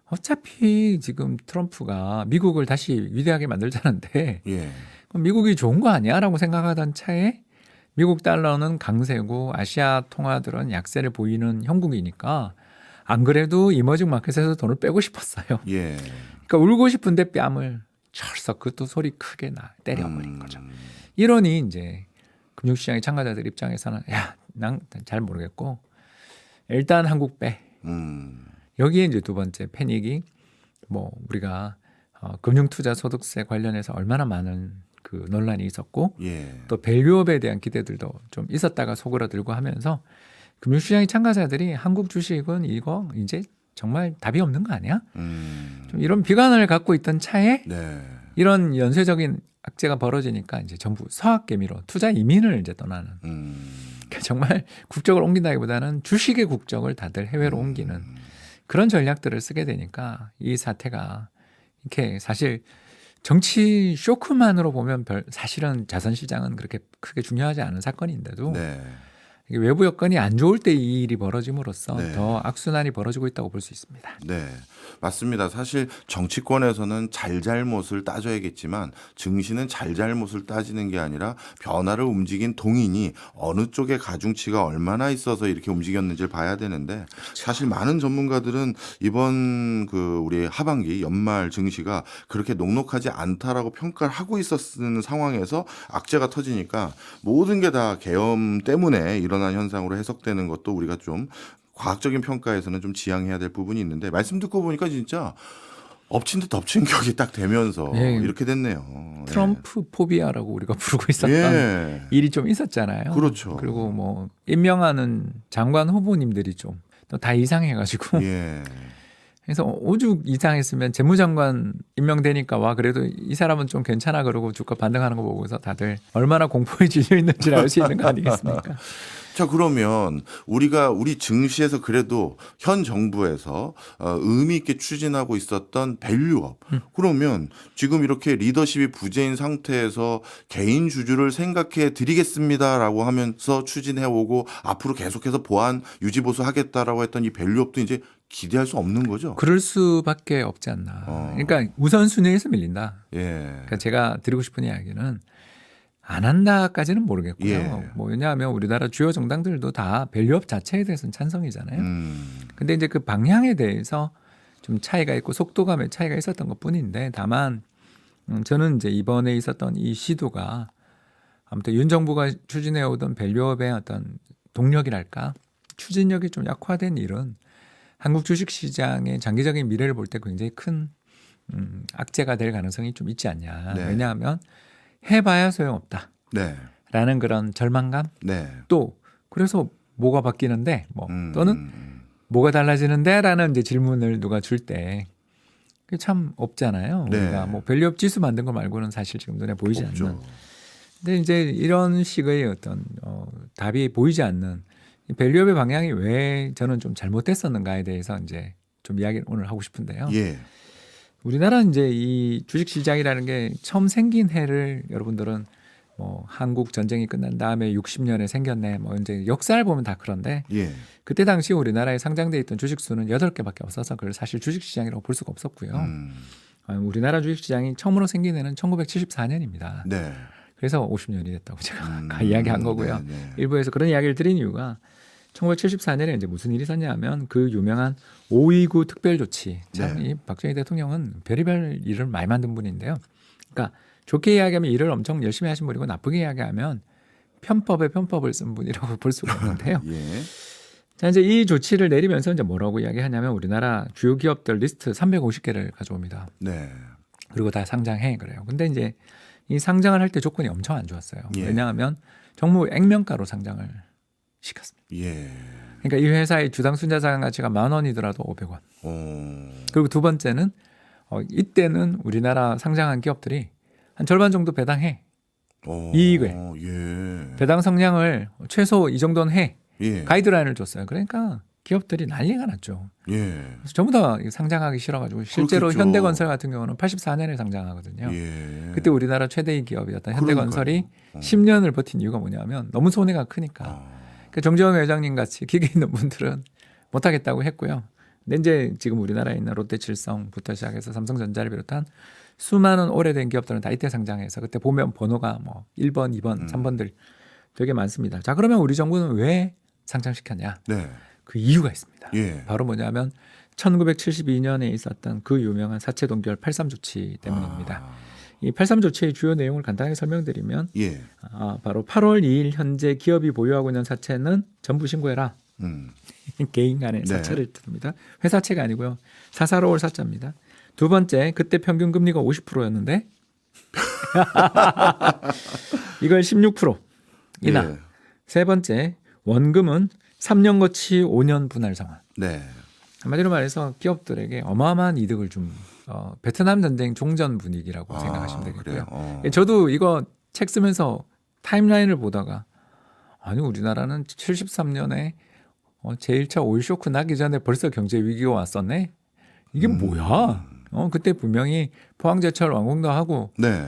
어차피 지금 트럼프가 미국을 다시 위대하게 만들자는데 예. 그럼 미국이 좋은 거 아니야라고 생각하던 차에 미국 달러는 강세고 아시아 통화들은 약세를 보이는 형국이니까 안 그래도 이머징 마켓에서 돈을 빼고 싶었어요. 예. 그러니까 울고 싶은데 뺨을 철썩 그것도 소리 크게 때려버린 거죠. 이러니 이제 금융시장의 참가자들 입장에서는 야, 난 잘 모르겠고 일단 한국 빼. 여기에 이제 두 번째 패닉이 뭐 우리가 금융투자소득세 관련해서 얼마나 많은 그 논란이 있었고 예. 또 밸류업에 대한 기대들도 좀 있었다가 속으로들고 하면서 금융시장의 참가자들이 한국 주식은 이거 이제 정말 답이 없는 거 아니야? 좀 이런 비관을 갖고 있던 차에 네. 이런 연쇄적인 악재가 벌어지니까 이제 전부 서학개미로 투자 이민을 이제 떠나는 그러니까 정말 국적을 옮긴다기보다는 주식의 국적을 다들 해외로 옮기는 그런 전략들을 쓰게 되니까 이 사태가 이렇게 사실 정치 쇼크만으로 보면 사실은 자선 시장은 그렇게 크게 중요하지 않은 사건인데도 네. 이게 외부 여건이 안 좋을 때 이 일이 벌어짐으로써 네. 더 악순환이 벌어지고 있다고 볼 수 있습니다. 네, 맞습니다. 사실 정치권에서는 잘잘못을 따져야겠지만 증시는 잘잘못을 따지는 게 아니라 변화를 움직인 동인이 어느 쪽에 가중치가 얼마나 있어서 이렇게 움직였는지를 봐야 되는데 사실 많은 전문가들은 이번 그 우리 하반기 연말 증시가 그렇게 녹록하지 않다라고 평가를 하고 있었는 상황에서 악재가 터지니까 모든 게 다 계엄 때문에 일어난 현상으로 해석되는 것도 우리가 좀 과학적인 평가에서는 좀 지양해야 될 부분이 있는데 말씀 듣고 보니까 진짜 엎친 듯 덮친 격이 딱 되면서 예. 이렇게 됐네요. 트럼프 포비아라고 우리가 부르고 있었던 예. 일이 좀 있었잖아요. 그렇죠. 그리고 뭐 임명하는 장관 후보님들이 좀 다 이상해가지고 예. 그래서 오죽 이상했으면 재무장관 임명되니까 와 그래도 이 사람은 좀 괜찮아 그러고 주가 반등하는 거 보고서 다들 얼마나 공포에 질려 있는지를 알 수 있는 거 아니겠습니까? 자, 그러면 우리 증시에서 그래도 현 정부에서 의미 있게 추진하고 있었던 밸류업. 그러면 지금 이렇게 리더십이 부재인 상태에서 개인 주주를 생각해 드리겠습니다라고 하면서 추진해 오고 앞으로 계속해서 보완 유지 보수하겠다라고 했던 이 밸류업도 이제 기대할 수 없는 거죠. 그럴 수밖에 없지 않나. 그러니까 우선순위에서 밀린다. 예. 그러니까 제가 드리고 싶은 이야기는 안 한다까지는 모르겠고요. 예. 뭐 왜냐하면 우리나라 주요 정당들도 다 밸류업 자체에 대해서는 찬성이잖아요. 근데 이제 그 방향에 대해서 좀 차이가 있고 속도감의 차이가 있었던 것뿐인데 다만 저는 이제 이번에 있었던 이 시도가 아무튼 윤 정부가 추진해 오던 밸류업의 어떤 동력이랄까 추진력이 좀 약화된 일은 한국 주식시장의 장기적인 미래를 볼 때 굉장히 큰 악재가 될 가능성이 좀 있지 않냐. 네. 왜냐하면 해봐야 소용없다라는 네. 그런 절망감 네. 또 그래서 뭐가 바뀌는데 뭐 또는 뭐가 달라지는데라는 이제 질문을 누가 줄 때 그게 참 없잖아요. 네. 우리가 뭐 밸류업 지수 만든 거 말고는 사실 지금 눈에 보이지 없죠. 않는. 근데 이제 이런 식의 어떤 답이 보이지 않는 이 밸류업의 방향이 왜 저는 좀 잘못됐었는가에 대해서 이제 좀 이야기를 오늘 하고 싶은데요. 예. 우리나라 이제 이 주식 시장이라는 게 처음 생긴 해를 여러분들은 뭐 한국 전쟁이 끝난 다음에 60년에 생겼네. 뭐 이제 역사를 보면 다 그런데 예. 그때 당시 우리나라에 상장돼 있던 주식 수는 8개밖에 없어서 그걸 사실 주식 시장이라고 볼 수가 없었고요. 우리나라 주식 시장이 처음으로 생긴 해는 1974년입니다. 네. 그래서 50년이 됐다고 제가 아까 이야기한 거고요. 네, 네. 일부에서 그런 이야기를 드린 이유가 1974년에 이제 무슨 일이 있었냐면 그 유명한 5.29 특별조치. 참 네. 이 박정희 대통령은 별의별 일을 많이 만든 분인데요. 그러니까 좋게 이야기하면 일을 엄청 열심히 하신 분이고 나쁘게 이야기하면 편법에 편법을 쓴 분이라고 볼 수가 있는데요. 예. 자, 이제 이 조치를 내리면서 이제 뭐라고 이야기하냐면 우리나라 주요 기업들 리스트 350개를 가져옵니다. 네. 그리고 다 상장해 그래요. 근데 이제 이 상장을 할 때 조건이 엄청 안 좋았어요. 예. 왜냐하면 정부 액면가로 상장을 시켰습니다. 예. 그러니까 이 회사의 주당 순자산 가치가 10,000원이더라도 500원. 오. 그리고 두 번째는 이때는 우리나라 상장한 기업들이 한 절반 정도 배당해. 오. 이익을. 예. 배당 성량을 최소 이 정도는 해. 예. 가이드라인을 줬어요. 그러니까 기업들이 난리가 났죠. 예. 그래서 전부 다 상장하기 싫어가지고 실제로 그렇겠죠. 현대건설 같은 경우는 84년에 상장하거든요. 예. 그때 우리나라 최대의 기업이었던 현대건설이 그러니까요. 10년을 버틴 이유가 뭐냐면 너무 손해가 크니까. 그러니까 정재원 회장님 같이 기계 있는 분들은 못하겠다고 했고요. 근데 이제 지금 우리나라에 있는 롯데칠성부터 시작해서 삼성전자를 비롯한 수많은 오래된 기업들은 다 이때 상장해서 그때 보면 번호가 뭐 1번, 2번, 3번들 되게 많습니다. 자, 그러면 우리 정부는 왜 상장시켰냐? 네. 그 이유가 있습니다. 예. 바로 뭐냐면 1972년에 있었던 그 유명한 사채 동결 83 조치 때문입니다. 이 83 조치의 주요 내용을 간단하게 설명드리면 예. 바로 8월 2일 현재 기업이 보유하고 있는 사채는 전부 신고해라. 개인 간의 네. 사채를 뜻합니다. 회사채가 아니고요. 사사로울 사자입니다. 두 번째, 그때 평균 금리가 50%였는데 이걸 16% 인하. 예. 세 번째, 원금은 3년 거치 5년 분할 상환. 네. 한마디로 말해서 기업들에게 어마어마한 이득을 준 베트남 전쟁 종전 분위기라고 생각하시면 되겠고요. 그래요? 저도 이거 책 쓰면서 타임라인을 보다가 아니 우리나라는 73년에 제1차 오일 쇼크 나기 전에 벌써 경제 위기가 왔었네. 이게 뭐야? 그때 분명히 포항제철 완공도 하고 네.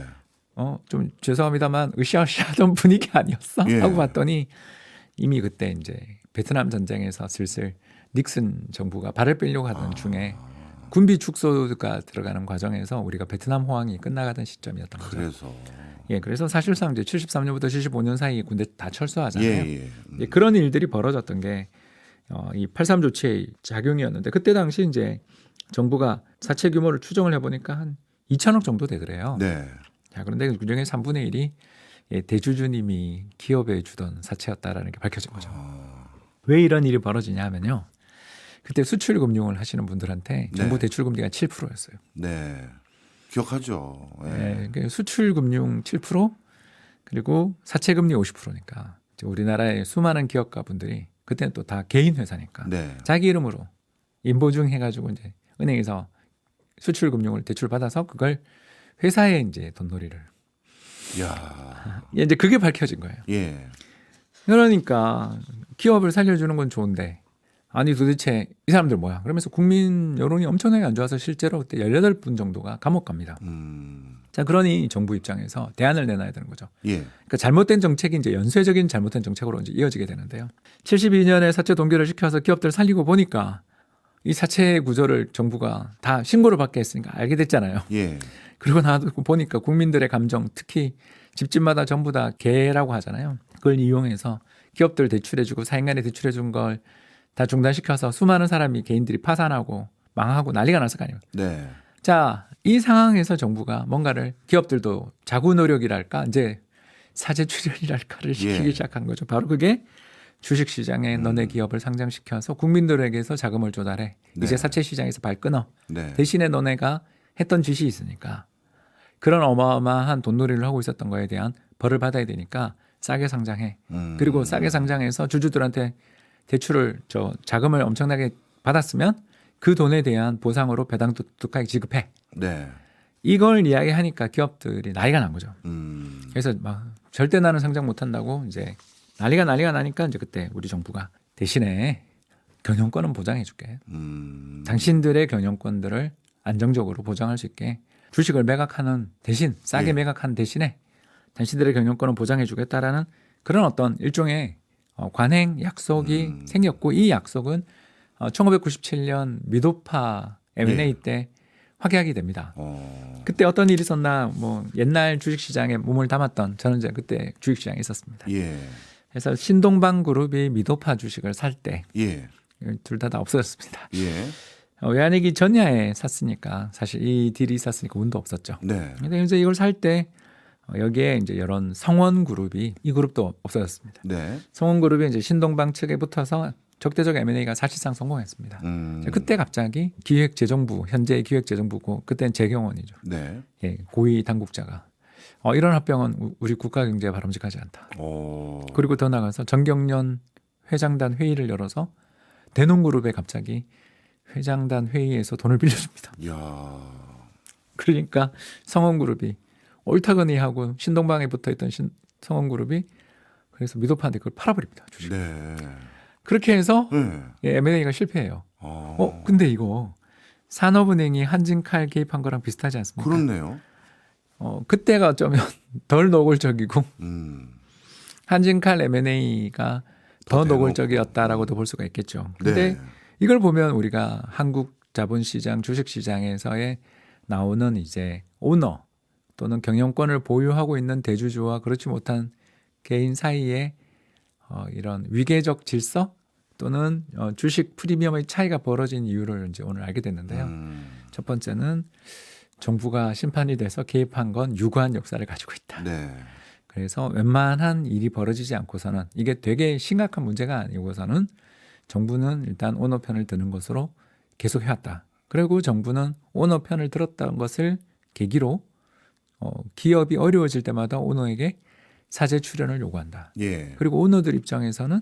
좀 죄송합니다만 으쌰으쌰하던 분위기 아니었어? 예. 하고 봤더니 이미 그때 이제 베트남 전쟁에서 슬슬 닉슨 정부가 발을 빼려고 하던 중에 군비 축소가 들어가는 과정에서 우리가 베트남 호황이 끝나가던 시점이었던 거죠. 그래서 예, 그래서 사실상 이제 73년부터 75년 사이에 군대 다 철수하잖아요. 예. 예, 그런 일들이 벌어졌던 게 이 83 조치의 작용이었는데 그때 당시 이제 정부가 사채 규모를 추정을 해보니까 한 2천억 정도 되더래요. 네. 자, 그런데 그중에 3분의 1이 예, 대주주님이 기업에 주던 사채였다라는 게 밝혀진 거죠. 왜 이런 일이 벌어지냐 하면요. 그때 수출 금융을 하시는 분들한테 정부 네. 대출 금리가 7%였어요. 네. 기억하죠. 예. 예, 그러니까 수출 금융 7% 그리고 사채 금리 50%니까 우리나라의 수많은 기업가 분들이 그때는 또 다 개인 회사니까 네. 자기 이름으로 인보증 해가지고 이제 은행에서 수출 금융을 대출 받아서 그걸 회사에 이제 돈놀이를 야. 이제 그게 밝혀진 거예요. 예. 그러니까 기업을 살려주는 건 좋은데 아니 도대체 이 사람들 뭐야? 그러면서 국민 여론이 엄청나게 안 좋아서 실제로 그때 18분 정도가 감옥 갑니다. 자, 그러니 정부 입장에서 대안을 내놔야 되는 거죠. 예. 그러니까 잘못된 정책이 이제 연쇄적인 잘못된 정책으로 이제 이어지게 되는데요. 72년에 사채 동결을 시켜서 기업들 살리고 보니까 이 사채 구조를 정부가 다 신고를 받게 했으니까 알게 됐잖아요. 예. 그리고 나도 보니까 국민들의 감정, 특히 집집마다 전부 다 개라고 하잖아요. 그걸 이용해서 기업들 대출해주고 사인간에 대출해준 걸 다 중단시켜서 수많은 사람이 개인들이 파산하고 망하고 난리가 났을 거 아니에요. 네. 자, 이 상황에서 정부가 뭔가를 기업들도 자구 노력이랄까 이제 사재 출연이랄까를 시키기 예. 시작한 거죠. 바로 그게 주식시장에 너네 기업을 상장시켜서 국민들에게서 자금을 조달해. 네. 이제 사채 시장에서 발 끊어. 네. 대신에 너네가 했던 짓이 있으니까 그런 어마어마한 돈놀이를 하고 있었던 거에 대한 벌을 받아야 되니까 싸게 상장해. 그리고 싸게 상장해서 주주들한테 대출을 자금을 엄청나게 받았으면 그 돈에 대한 보상으로 배당 뚝뚝하게 지급해. 네. 이걸 이야기하니까 기업들이 난리가 난 거죠. 그래서 막 절대 나는 상장 못 한다고 이제 난리가 나니까 이제 그때 우리 정부가 대신에 경영권은 보장해 줄게. 당신들의 경영권들을 안정적으로 보장할 수 있게 주식을 매각하는 대신 싸게 예. 매각하는 대신에 당신들의 경영권은 보장해 주겠다라는 그런 어떤 일종의 관행 약속이 생겼고 이 약속은 1997년 미도파 M&A 예. 때 확약이 됩니다. 그때 어떤 일이 있었나 뭐 옛날 주식시장에 몸을 담았던 저는 이제 그때 주식시장에 있었습니다. 예. 그래서 신동방 그룹이 미도파 주식을 살 때 둘 예. 다 없어졌습니다. 예. 외환위기 전야에 샀으니까 사실 이 딜이 있었으니까 운도 없었죠. 네. 근데 이제 이걸 살 때 여기에 이제 이런 성원 그룹이 이 그룹도 없어졌습니다. 네. 성원 그룹이 이제 신동방 측에 붙어서 적대적 M&A가 사실상 성공했습니다. 그때 갑자기 기획재정부 현재의 기획재정부고 그때는 재경원이죠. 네. 예, 고위 당국자가 이런 합병은 우리 국가 경제에 바람직하지 않다. 그리고 더 나가서 정경련 회장단 회의를 열어서 대농그룹에 갑자기 회장단 회의에서 돈을 빌려줍니다. 야. 그러니까 성원그룹이 옳다거니 하고 신동방에 붙어있던 성원그룹이 그래서 미도파한테 그걸 팔아버립니다. 주식. 네. 그렇게 해서 네. M&A가 실패해요. 근데 이거 산업은행이 한진칼 개입한 거랑 비슷하지 않습니까? 그렇네요. 그때가 어쩌면 덜 노골적이고 음. 한진칼 M&A가 더 대놓고. 노골적이었다라고도 볼 수가 있겠죠. 근데 네. 이걸 보면 우리가 한국 자본시장, 주식시장에서의 나오는 이제 오너 또는 경영권을 보유하고 있는 대주주와 그렇지 못한 개인 사이에 이런 위계적 질서 또는 주식 프리미엄의 차이가 벌어진 이유를 이제 오늘 알게 됐는데요. 첫 번째는 정부가 심판이 돼서 개입한 건 유구한 역사를 가지고 있다. 네. 그래서 웬만한 일이 벌어지지 않고서는 이게 되게 심각한 문제가 아니고서는 정부는 일단 오너 편을 드는 것으로 계속 해왔다. 그리고 정부는 오너 편을 들었다는 것을 계기로 기업이 어려워질 때마다 오너에게 사재 출연을 요구한다. 예. 그리고 오너들 입장에서는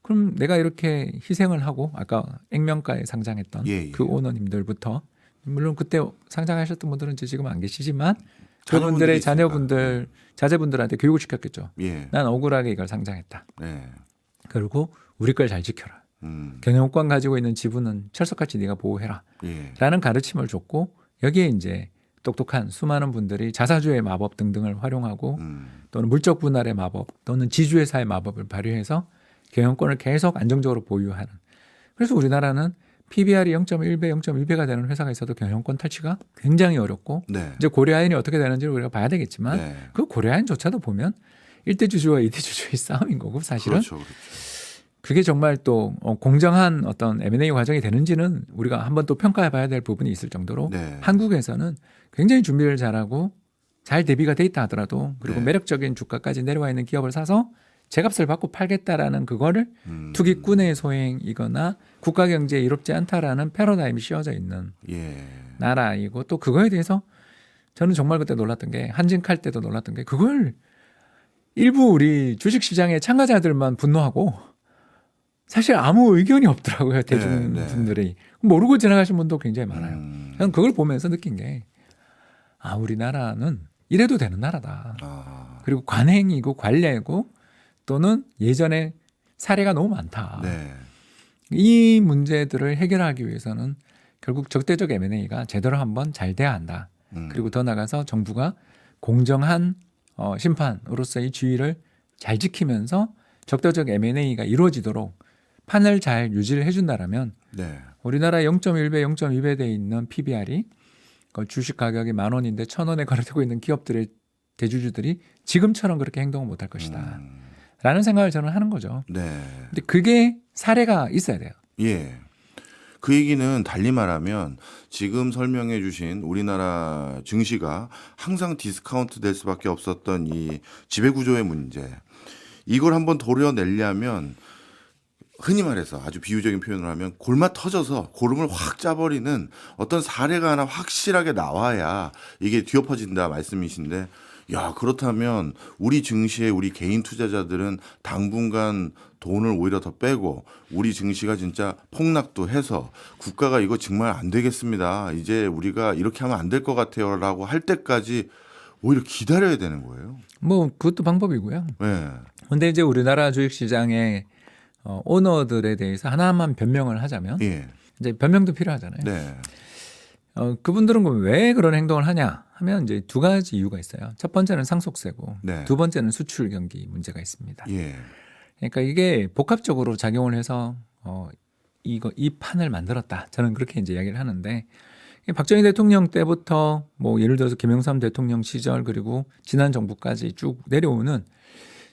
그럼 내가 이렇게 희생을 하고 아까 액면가에 상장했던 예. 그 오너님들부터 물론 그때 상장하셨던 분들은 이제 지금 안 계시지만 자녀분들이 그분들의 있으니까. 자녀분들, 자제분들한테 교육을 시켰겠죠. 예. 난 억울하게 이걸 상장했다. 네. 그리고 우리 걸 잘 지켜라. 경영권 가지고 있는 지분은 철석같이 네가 보호해라. 예. 라는 가르침을 줬고 여기에 이제 똑똑한 수많은 분들이 자사주의 마법 등등을 활용하고 또는 물적 분할의 마법 또는 지주회사의 마법을 발휘해서 경영권을 계속 안정적으로 보유하는. 그래서 우리나라는 PBR이 0.1배, 0.2배가 되는 회사가 있어도 경영권 탈취가 굉장히 어렵고 네. 이제 고려아연이 어떻게 되는지를 우리가 봐야 되겠지만 네. 그 고려아연조차도 보면 1대 주주와 2대 주주의 싸움인 거고 사실은 그렇죠. 그렇죠. 그게 정말 또 공정한 어떤 M&A 과정이 되는지는 우리가 한번 또 평가해 봐야 될 부분이 있을 정도로 네. 한국에서는 굉장히 준비를 잘하고 잘 대비가 돼 있다 하더라도 그리고 네. 매력적인 주가까지 내려와 있는 기업을 사서 제값을 받고 팔겠다라는 그거를 음. 투기꾼의 소행이거나 국가 경제에 이롭지 않다라는 패러다임이 씌워져 있는 예. 나라이고 또 그거에 대해서 저는 정말 그때 놀랐던 게 한진칼 때도 놀랐던 게 그걸 일부 우리 주식시장의 참가자들만 분노하고 사실 아무 의견이 없더라고요. 대중분들이. 모르고 지나가신 분도 굉장히 많아요. 저는 그걸 보면서 느낀 게 아, 우리나라는 이래도 되는 나라다. 아. 그리고 관행이고 관례고 또는 예전에 사례가 너무 많다. 네. 이 문제들을 해결하기 위해서는 결국 적대적 M&A가 제대로 한번 잘 돼야 한다. 그리고 더 나가서 정부가 공정한 심판으로서의 지위를 잘 지키면서 적대적 M&A가 이루어지도록 판을 잘 유지를 해준다라면 네. 우리나라 0.1배, 0.2배 돼 있는 PBR이 주식 가격이 10,000원인데 1,000원에 거래되고 있는 기업들의 대주주들이 지금처럼 그렇게 행동을 못할 것이다. 라는 생각을 저는 하는 거죠. 네. 근데 그게 사례가 있어야 돼요. 예. 그 얘기는 달리 말하면 지금 설명해 주신 우리나라 증시가 항상 디스카운트 될 수밖에 없었던 이 지배구조의 문제. 이걸 한번 도려내려면 흔히 말해서 아주 비유적인 표현을 하면 골마 터져서 고름을 확 짜버리는 어떤 사례가 하나 확실하게 나와야 이게 뒤엎어진다 말씀이신데 야, 그렇다면 우리 증시에 우리 개인 투자자들은 당분간 돈을 오히려 더 빼고 우리 증시가 진짜 폭락도 해서 국가가 이거 정말 안 되겠습니다. 이제 우리가 이렇게 하면 안 될 것 같아요. 라고 할 때까지 오히려 기다려야 되는 거예요. 뭐 그것도 방법이고요. 네. 근데 이제 우리나라 주식시장의 오너들에 대해서 하나만 변명을 하자면 예. 이제 변명도 필요하잖아요. 네. 그분들은 그럼 왜 그런 행동을 하냐 하면 이제 두 가지 이유가 있어요. 첫 번째는 상속세고 네. 두 번째는 수출 경기 문제가 있습니다. 예. 그러니까 이게 복합적으로 작용을 해서 이 판을 만들었다. 저는 그렇게 이제 이야기를 하는데 박정희 대통령 때부터 뭐 예를 들어서 김영삼 대통령 시절 그리고 지난 정부까지 쭉 내려오는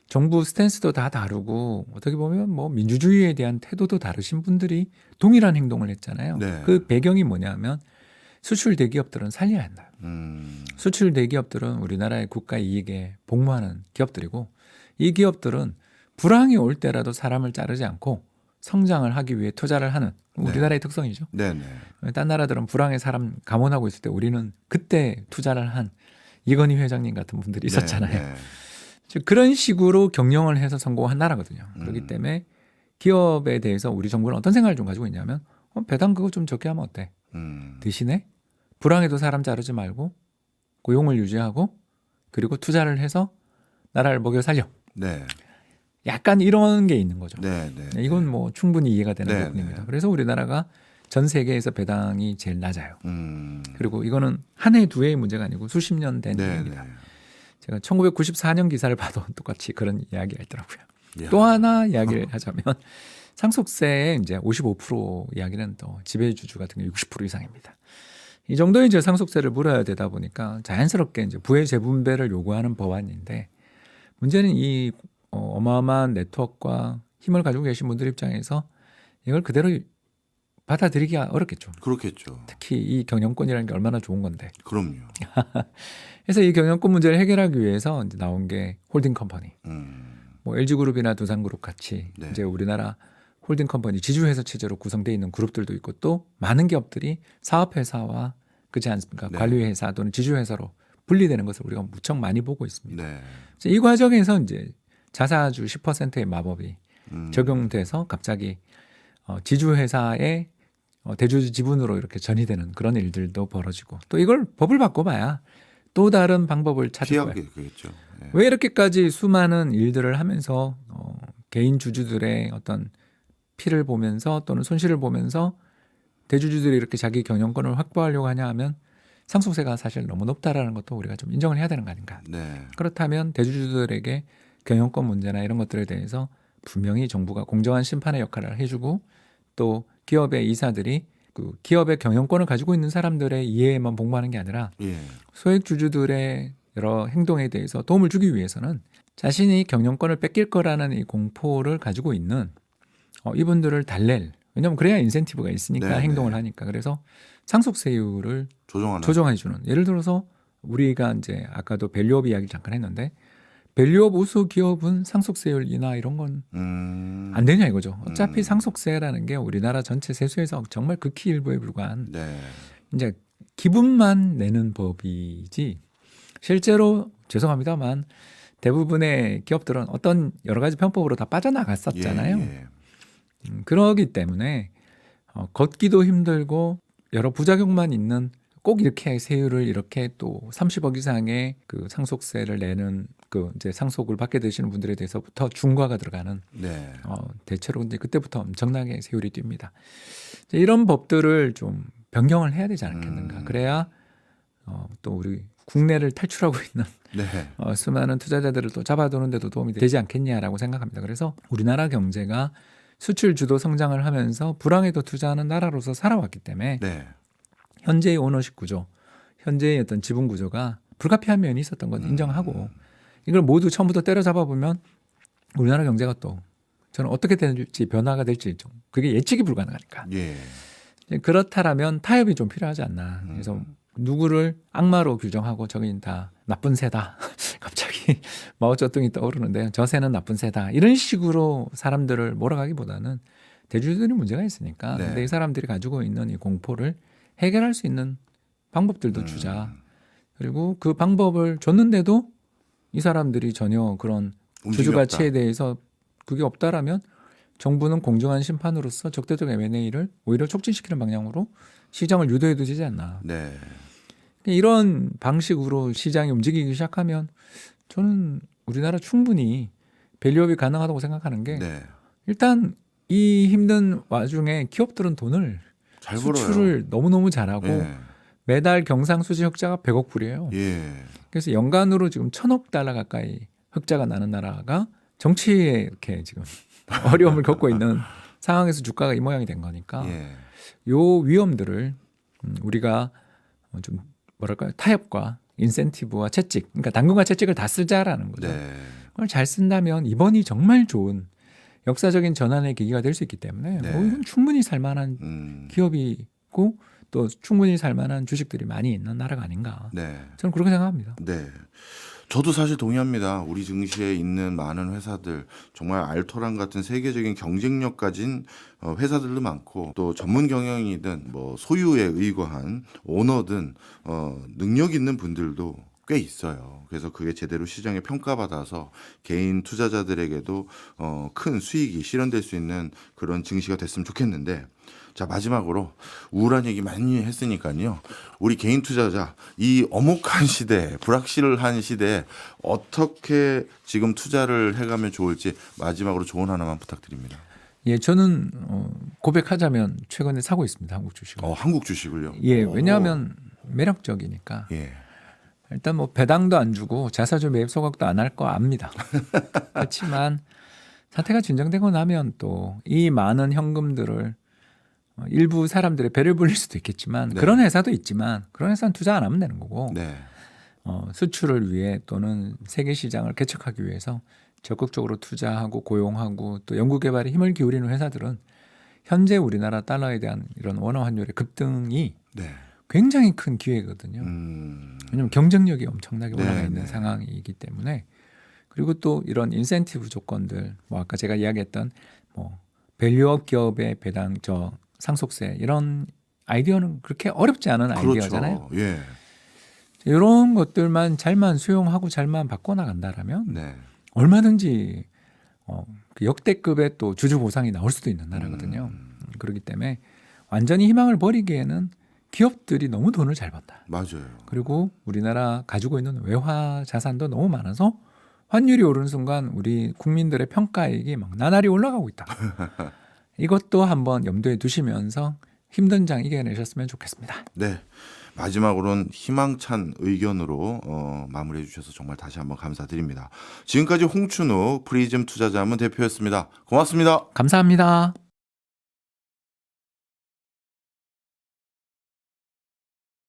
정부 스탠스도 다 다르고 어떻게 보면 뭐 민주주의에 대한 태도도 다르신 분들이 동일한 행동을 했잖아요. 네. 그 배경이 뭐냐면 수출 대기업들은 살려야 한다. 수출 대기업들은 우리나라의 국가 이익에 복무하는 기업들이고 이 기업들은 불황이 올 때라도 사람을 자르지 않고 성장을 하기 위해 투자를 하는 우리나라의 특성이죠. 네네. 딴 나라들은 불황에 사람 감원하고 있을 때 우리는 그때 투자를 한 이건희 회장님 같은 분들이 있었잖아요. 네. 즉 그런 식으로 경영을 해서 성공한 나라거든요. 그렇기 때문에 기업에 대해서 우리 정부는 어떤 생각을 좀 가지고 있냐면 배당 그거 좀 적게 하면 어때? 대신에 불황에도 사람 자르지 말고 고용을 유지하고 그리고 투자를 해서 나라를 먹여 살려. 네. 약간 이런 게 있는 거죠. 네. 네. 이건 뭐 충분히 이해가 되는 네, 부분입니다. 네. 그래서 우리나라가 전 세계에서 배당이 제일 낮아요. 음. 그리고 이거는 한 해 두 해의 문제가 아니고 수십 년 된 네. 일입니다. 네. 제가 1994년 기사를 봐도 똑같이 그런 이야기가 있더라고요. 야. 또 하나 이야기를 하자면 상속세의 이제 55% 이야기는 또 지배주주 같은 경우 60% 이상입니다. 이 정도의 이제 상속세를 물어야 되다 보니까 자연스럽게 이제 부의 재분배를 요구하는 법안인데 문제는 이 어마어마한 네트워크와 힘을 가지고 계신 분들 입장에서 이걸 그대로 받아들이기가 어렵겠죠. 그렇겠죠. 특히 이 경영권이라는 게 얼마나 좋은 건데. 그럼요. 그래서 이 경영권 문제를 해결하기 위해서 이제 나온 게 홀딩 컴퍼니. 뭐 LG그룹이나 두산그룹 같이 네. 이제 우리나라 홀딩 컴퍼니 지주회사 체제로 구성되어 있는 그룹들도 있고 또 많은 기업들이 사업회사와 그렇지 않습니까? 네. 관리회사 또는 지주회사로 분리되는 것을 우리가 무척 많이 보고 있습니다. 네. 그래서 이 과정에서 이제 자사주 10%의 마법이 적용돼서 갑자기 지주회사의 대주주 지분으로 이렇게 전이되는 그런 일들도 벌어지고 또 이걸 법을 바꿔봐야 또 다른 방법을 찾을 거예요. 피하겠죠. 네. 왜 이렇게까지 수많은 일들을 하면서 개인 주주들의 어떤 피를 보면서 또는 손실을 보면서 대주주들이 이렇게 자기 경영권을 확보하려고 하냐 하면 상속세가 사실 너무 높다라는 것도 우리가 좀 인정을 해야 되는 거 아닌가. 네. 그렇다면 대주주들에게 경영권 문제나 이런 것들에 대해서 분명히 정부가 공정한 심판의 역할을 해주고 또 기업의 이사들이 그 기업의 경영권을 가지고 있는 사람들의 이해에만 복무하는 게 아니라 예. 소액 주주들의 여러 행동에 대해서 도움을 주기 위해서는 자신이 경영권을 뺏길 거라는 이 공포를 가지고 있는 이분들을 달랠, 왜냐하면 그래야 인센티브가 있으니까 네, 행동을 네. 하니까. 그래서 상속세율을 조정하는. 조정해주는, 예를 들어서 우리가 이제 아까도 밸류업 이야기 잠깐 했는데 밸류업 우수 기업은 상속세율 인하 이런 건 안 되냐 이거죠. 어차피 상속세라는 게 우리나라 전체 세수에서 정말 극히 일부에 불과한 네. 이제 기분만 내는 법이지 실제로 죄송합니다만 대부분의 기업들은 어떤 여러 가지 편법으로 다 빠져나갔었잖아요. 예, 예. 그러기 때문에 걷기도 힘들고 여러 부작용만 있는, 꼭 이렇게 세율을 이렇게 또 30억 이상의 그 상속세를 내는 그 이제 상속을 받게 되시는 분들에 대해서부터 중과가 들어가는 네. 대체로 이제 그때부터 엄청나게 세율이 뜁니다. 이제 이런 법들을 좀 변경을 해야 되지 않겠는가. 그래야 또 우리 국내를 탈출하고 있는 네. 수많은 투자자들을 또 잡아두는 데도 도움이 되지 않겠냐라고 생각합니다. 그래서 우리나라 경제가 수출 주도 성장을 하면서 불황에도 투자하는 나라로서 살아왔기 때문에 네. 현재의 오너십 구조, 현재의 어떤 지분 구조가 불가피한 면이 있었던 건 인정하고 이걸 모두 처음부터 때려잡아 보면 우리나라 경제가 또 저는 어떻게 될지 변화가 될지 좀 그게 예측이 불가능하니까. 예. 그렇다라면 타협이 좀 필요하지 않나. 그래서 누구를 악마로 규정하고 저긴 다 나쁜 새다. 갑자기 마오쩌둥이 떠오르는데요. 저 새는 나쁜 새다. 이런 식으로 사람들을 몰아가기보다는 대주주들이 문제가 있으니까. 네. 근데 이 사람들이 가지고 있는 이 공포를 해결할 수 있는 방법들도 주자. 그리고 그 방법을 줬는데도 이 사람들이 전혀 그런 움직임이 주주 없다. 가치에 대해서 그게 없다라면 정부는 공정한 심판으로서 적대적 M&A를 오히려 촉진시키는 방향으로 시장을 유도해 두지 않나. 네. 이런 방식으로 시장이 움직이기 시작하면 저는 우리나라 충분히 밸류업이 가능하다고 생각하는 게 네. 일단 이 힘든 와중에 기업들은 돈을 잘 벌어요. 수출을 너무너무 잘하고 예. 매달 경상수지 흑자가 100억 불이에요. 예. 그래서 연간으로 지금 1,000억 달러 가까이 흑자가 나는 나라가 정치에 이렇게 지금 어려움을 겪고 있는 상황에서 주가가 이 모양이 된 거니까 예. 요 위험들을 우리가 좀 뭐랄까요, 타협과 인센티브와 채찍, 그러니까 당근과 채찍을 다 쓰자라는 거죠. 네. 그걸 잘 쓴다면 이번이 정말 좋은 역사적인 전환의 계기가 될 수 있기 때문에 네. 이건 충분히 살만한 기업이고 또 충분히 살만한 주식들이 많이 있는 나라가 아닌가. 네. 저는 그렇게 생각합니다. 네. 저도 사실 동의합니다. 우리 증시에 있는 많은 회사들, 정말 알토란 같은 세계적인 경쟁력 가진 회사들도 많고, 또 전문 경영이든 뭐 소유에 의거한 오너든 능력 있는 분들도 꽤 있어요. 그래서 그게 제대로 시장에 평가받아서 개인 투자자들에게도 큰 수익이 실현될 수 있는 그런 증시가 됐으면 좋겠는데, 자, 마지막으로 우울한 얘기 많이 했으니까요. 우리 개인 투자자, 이 엄혹한 시대, 불확실한 시대에 어떻게 지금 투자를 해가면 좋을지 마지막으로 조언 하나만 부탁드립니다. 예, 저는 고백하자면 최근에 사고 있습니다. 한국 주식을. 한국 주식을요? 예, 왜냐하면 매력적이니까. 예. 일단 뭐 배당도 안 주고 자사주 매입 소각도 안 할 거 압니다. 그렇지만 사태가 진정되고 나면 또 이 많은 현금들을 일부 사람들의 배를 불릴 수도 있겠지만 네. 그런 회사도 있지만 그런 회사는 투자 안 하면 되는 거고 네. 수출을 위해 또는 세계 시장을 개척하기 위해서 적극적으로 투자하고 고용하고 또 연구개발에 힘을 기울이는 회사들은 현재 우리나라 달러에 대한 이런 원화 환율의 급등이 네. 굉장히 큰 기회거든요. 왜냐하면 경쟁력이 엄청나게 네, 올라가 있는 네. 상황이기 때문에. 그리고 또 이런 인센티브 조건들, 뭐 아까 제가 이야기했던 뭐 밸류업 기업의 배당, 상속세 이런 아이디어는 그렇게 어렵지 않은 아이디어잖아요. 그렇죠. 예. 이런 것들만 잘만 수용하고 잘만 바꿔나간다라면 네. 얼마든지 그 역대급의 또 주주 보상이 나올 수도 있는 나라거든요. 그렇기 때문에 완전히 희망을 버리기에는 기업들이 너무 돈을 잘 번다. 맞아요. 그리고 우리나라 가지고 있는 외화 자산도 너무 많아서 환율이 오르는 순간 우리 국민들의 평가액이 막 나날이 올라가고 있다. 이것도 한번 염두에 두시면서 힘든 장 이겨내셨으면 좋겠습니다. 네. 마지막으로는 희망찬 의견으로 마무리해 주셔서 정말 다시 한번 감사드립니다. 지금까지 홍춘욱 프리즘 투자자문 대표였습니다. 고맙습니다. 감사합니다.